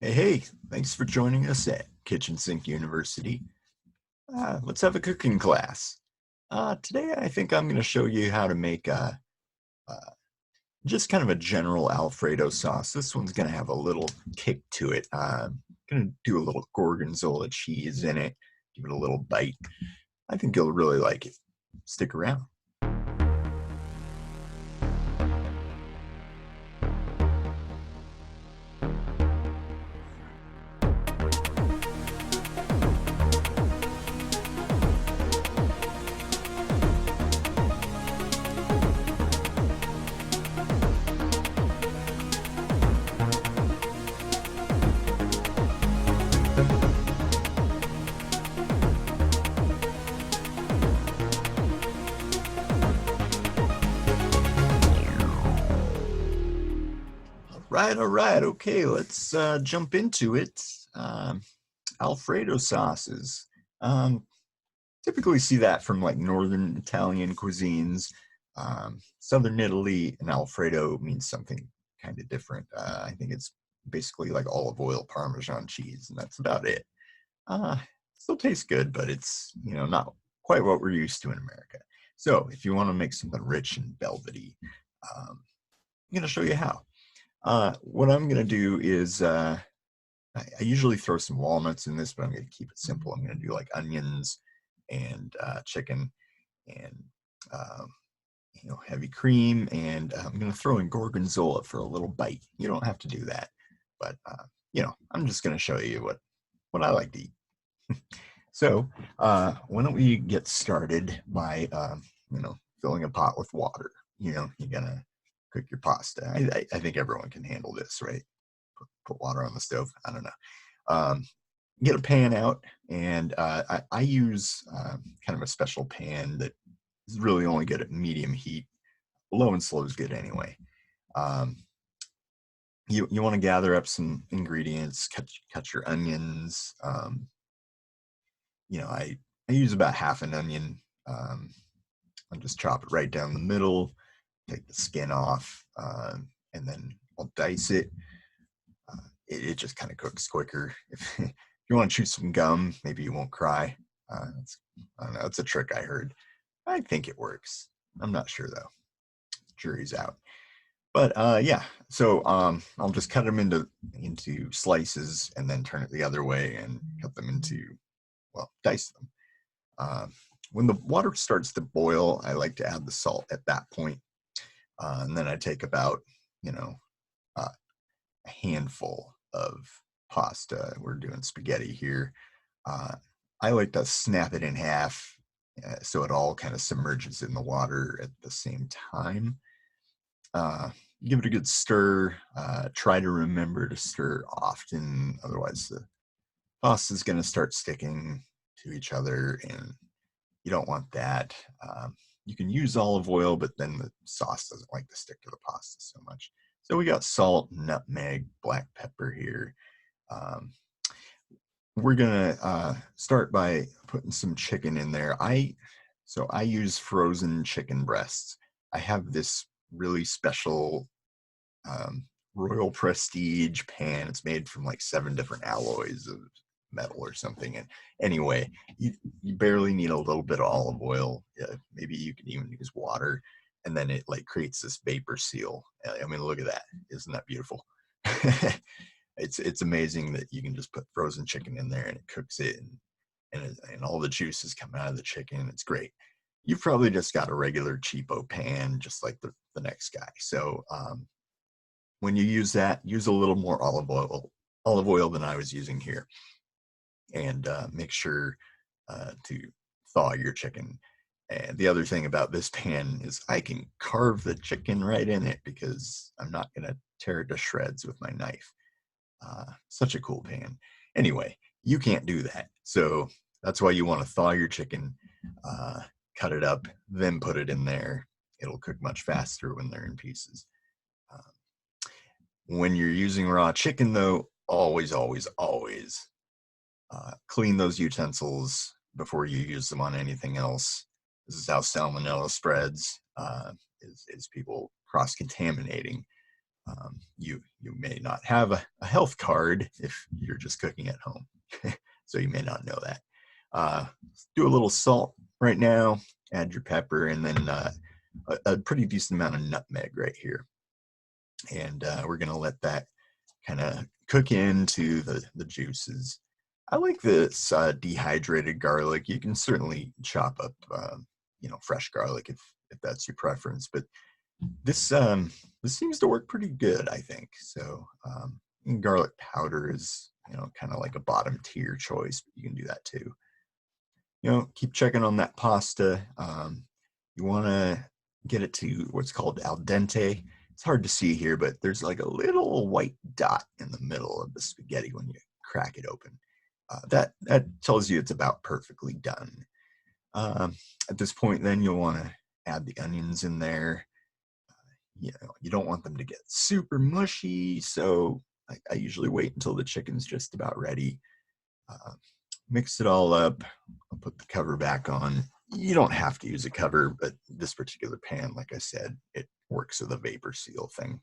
Hey, thanks for joining us at Kitchen Sink University. Let's have a cooking class. Today, I think I'm going to show you how to make uh, just kind of a general Alfredo sauce. This one's going to have a little kick to it. I'm going to do a little gorgonzola cheese in it, give it a little bite. I think you'll really like it. Stick around. All right, okay, let's jump into it. Alfredo sauces. Um, Typically see that from like northern Italian cuisines. Southern Italy and Alfredo means something kind of different. I think it's basically like olive oil Parmesan cheese, and that's about it. Uh, Still tastes good, but it's not quite what we're used to in America. So if you want to make something rich and velvety, I'm going to show you how. What I'm going to do is I usually throw some walnuts in this, but I'm going to keep it simple. I'm going to do like onions and chicken and um, heavy cream, and I'm going to throw in gorgonzola for a little bite. You don't have to do that, but I'm just going to show you what I like to eat. So why don't we get started by filling a pot with water. You're gonna cook your pasta. I think everyone can handle this, right? Put water on the stove. I don't know. Um, get a pan out, and I use kind of a special pan that is really only good at medium heat. Low and slow is good anyway. Um, you want to gather up some ingredients, cut your onions. I use about half an onion. Um, I just chop it right down the middle, take the skin off, and then I'll dice it. It just kind of cooks quicker. If you want to chew some gum, maybe you won't cry. I don't know. It's a trick I heard. I think it works. I'm not sure though. Jury's out. But yeah, so I'll just cut them into slices and then turn it the other way and cut them into, well, dice them. Um, when the water starts to boil, I like to add the salt at that point. And then I take about, you know, uh, a handful of pasta. We're doing spaghetti here. Uh, I like to snap it in half so it all kind of submerges in the water at the same time. Uh, Give it a good stir. Try to remember to stir often, otherwise the pasta is going to start sticking to each other, and you don't want that. You can use olive oil, but then the sauce doesn't like to stick to the pasta so much. So we got salt, nutmeg, black pepper here. Um, we're gonna start by putting some chicken in there. I use frozen chicken breasts. I have this really special um, Royal Prestige pan. It's made from like 7 different alloys of metal or something. And anyway, you barely need a little bit of olive oil. Maybe you can even use water, and then it like creates this vapor seal. I mean, look at that! Isn't that beautiful? It's amazing that you can just put frozen chicken in there and it cooks it, and all the juices come out of the chicken. It's great. You've probably just got a regular cheapo pan, just like the next guy. So when you use that, use a little more olive oil than I was using here, and make sure to thaw your chicken. And the other thing about this pan is I can carve the chicken right in it because I'm not going to tear it to shreds with my knife. Such a cool pan. Anyway, you can't do that. So that's why you want to thaw your chicken, cut it up, then put it in there. It'll cook much faster when they're in pieces. Uh, when you're using raw chicken, though, always clean those utensils before you use them on anything else. This is how salmonella spreads, is people cross contaminating. You may not have a health card if you're just cooking at home, so you may not know that. Do a little salt right now, add your pepper, and then a pretty decent amount of nutmeg right here. And we're gonna let that kind of cook into the juices. I like this dehydrated garlic. You can certainly chop up, fresh garlic if that's your preference. But this seems to work pretty good, I think. So garlic powder is kind of like a bottom tier choice, but you can do that too. Keep checking on that pasta. You want to get it to what's called al dente. It's hard to see here, but there's like a little white dot in the middle of the spaghetti when you crack it open. That tells you it's about perfectly done. At this point, then you'll want to add the onions in there. You don't want them to get super mushy, so I usually wait until the chicken's just about ready. Mix it all up. I'll put the cover back on. You don't have to use a cover, but this particular pan, like I said, it works with a vapor seal thing.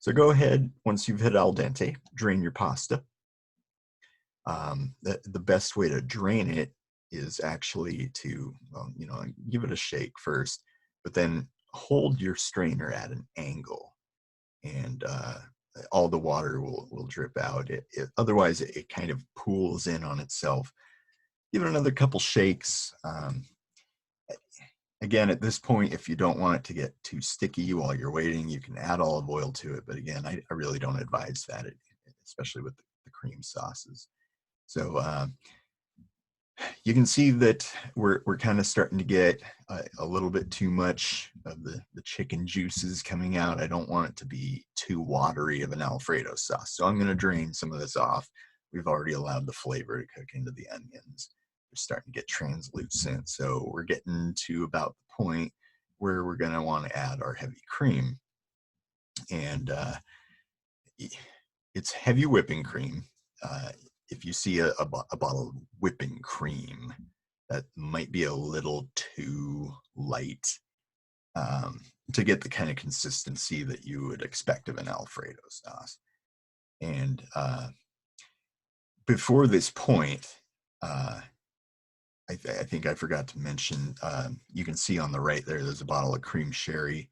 So go ahead, once you've hit al dente, drain your pasta. The best way to drain it is actually to, give it a shake first, but then hold your strainer at an angle, and all the water will drip out. Otherwise, it kind of pools in on itself. Give it another couple shakes. Again, at this point, if you don't want it to get too sticky while you're waiting, you can add olive oil to it. But again, I really don't advise that, especially with the cream sauces. So you can see that we're kind of starting to get a little bit too much of the chicken juices coming out. I don't want it to be too watery of an Alfredo sauce. So I'm going to drain some of this off. We've already allowed the flavor to cook into the onions. They're starting to get translucent. So we're getting to about the point where we're going to want to add our heavy cream. And it's heavy whipping cream. If you see a bottle of whipping cream, that might be a little too light to get the kind of consistency that you would expect of an Alfredo sauce. And before this point, I think I forgot to mention, you can see on the right there's a bottle of cream sherry.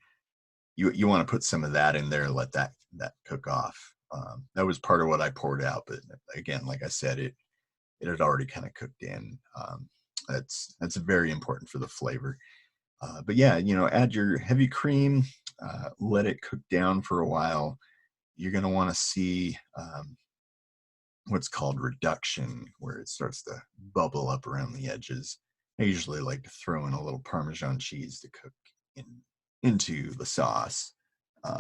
You want to put some of that in there and let that cook off. That was part of what I poured out, but again, like I said, it had already kind of cooked in. That's very important for the flavor. But yeah, add your heavy cream, let it cook down for a while. You're going to want to see what's called reduction, where it starts to bubble up around the edges. I usually like to throw in a little Parmesan cheese to cook into the sauce.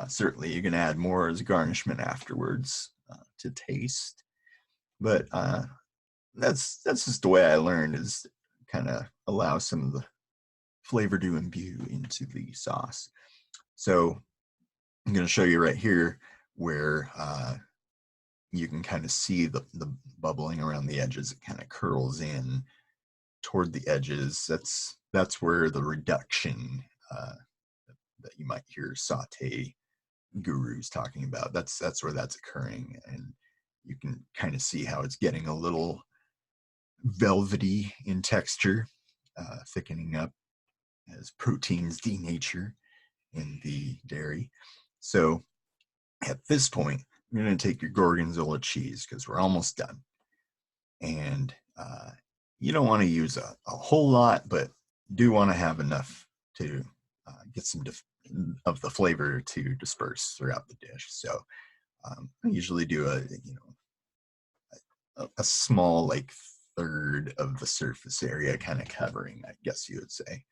Certainly, you can add more as a garnishment afterwards to taste. But that's just the way I learned, is kind of allow some of the flavor to imbue into the sauce. So I'm going to show you right here where you can kind of see the bubbling around the edges. It kind of curls in toward the edges. That's where the reduction that you might hear saute gurus talking about. That's where that's occurring, and you can kind of see how it's getting a little velvety in texture, thickening up as proteins denature in the dairy. So at this point, you're going to take your gorgonzola cheese, because we're almost done. And you don't want to use a whole lot, but do want to have enough to get some of the flavor to disperse throughout the dish. So I usually do a small, like, third of the surface area kind of covering, I guess you would say.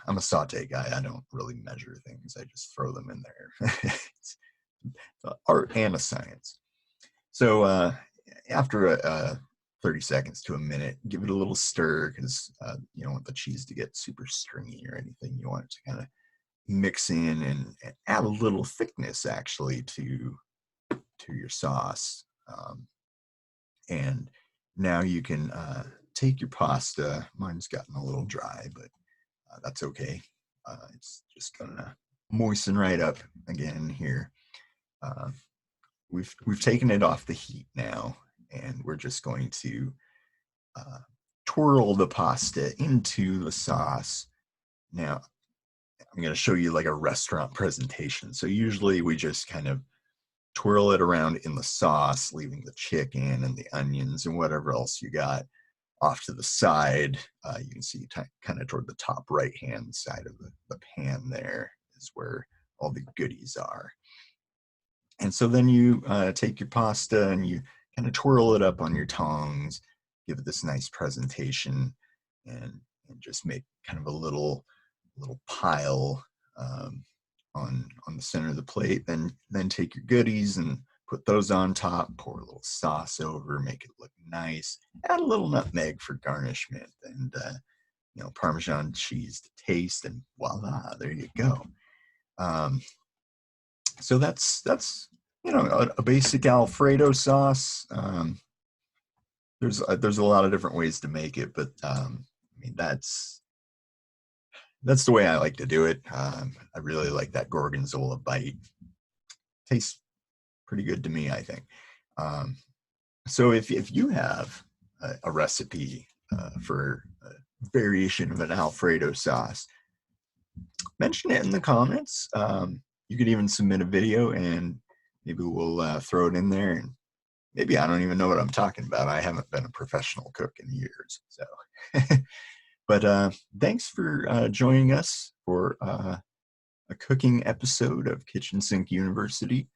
I'm a saute guy. I don't really measure things. I just throw them in there. It's art and a science. So after 30 seconds to a minute, give it a little stir, because you don't want the cheese to get super stringy or anything. You want it to kind of mix in and add a little thickness, actually, to your sauce. And now you can take your pasta. Mine's gotten a little dry, but that's okay. It's just gonna moisten right up again here. we've taken it off the heat now, and we're just going to twirl the pasta into the sauce. Now, I'm going to show you like a restaurant presentation. So usually we just kind of twirl it around in the sauce, leaving the chicken and the onions and whatever else you got off to the side. You can see kind of toward the top right-hand side of the pan there is where all the goodies are. And so then you take your pasta and you kind of twirl it up on your tongs, give it this nice presentation, and just make kind of a little pile on the center of the plate. Then take your goodies and put those on top, pour a little sauce over, make it look nice, add a little nutmeg for garnishment, and Parmesan cheese to taste, and voila, there you go. So that's a basic Alfredo sauce. There's a lot of different ways to make it, but I mean that's the way I like to do it. I really like that gorgonzola bite. Tastes pretty good to me, I think. So if you have a recipe for a variation of an Alfredo sauce, mention it in the comments. You could even submit a video, and maybe we'll throw it in there. And maybe I don't even know what I'm talking about. I haven't been a professional cook in years, so. But thanks for joining us for a cooking episode of Kitchen Sink University.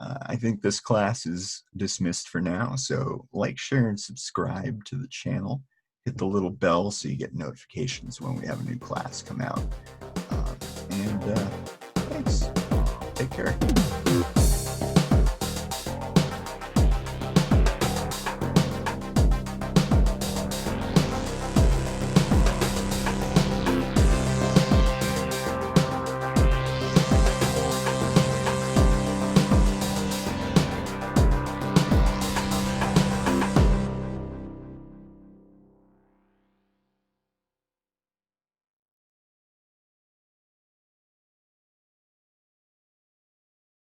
I think this class is dismissed for now, so like, share, and subscribe to the channel. Hit the little bell so you get notifications when we have a new class come out. And thanks. Take care.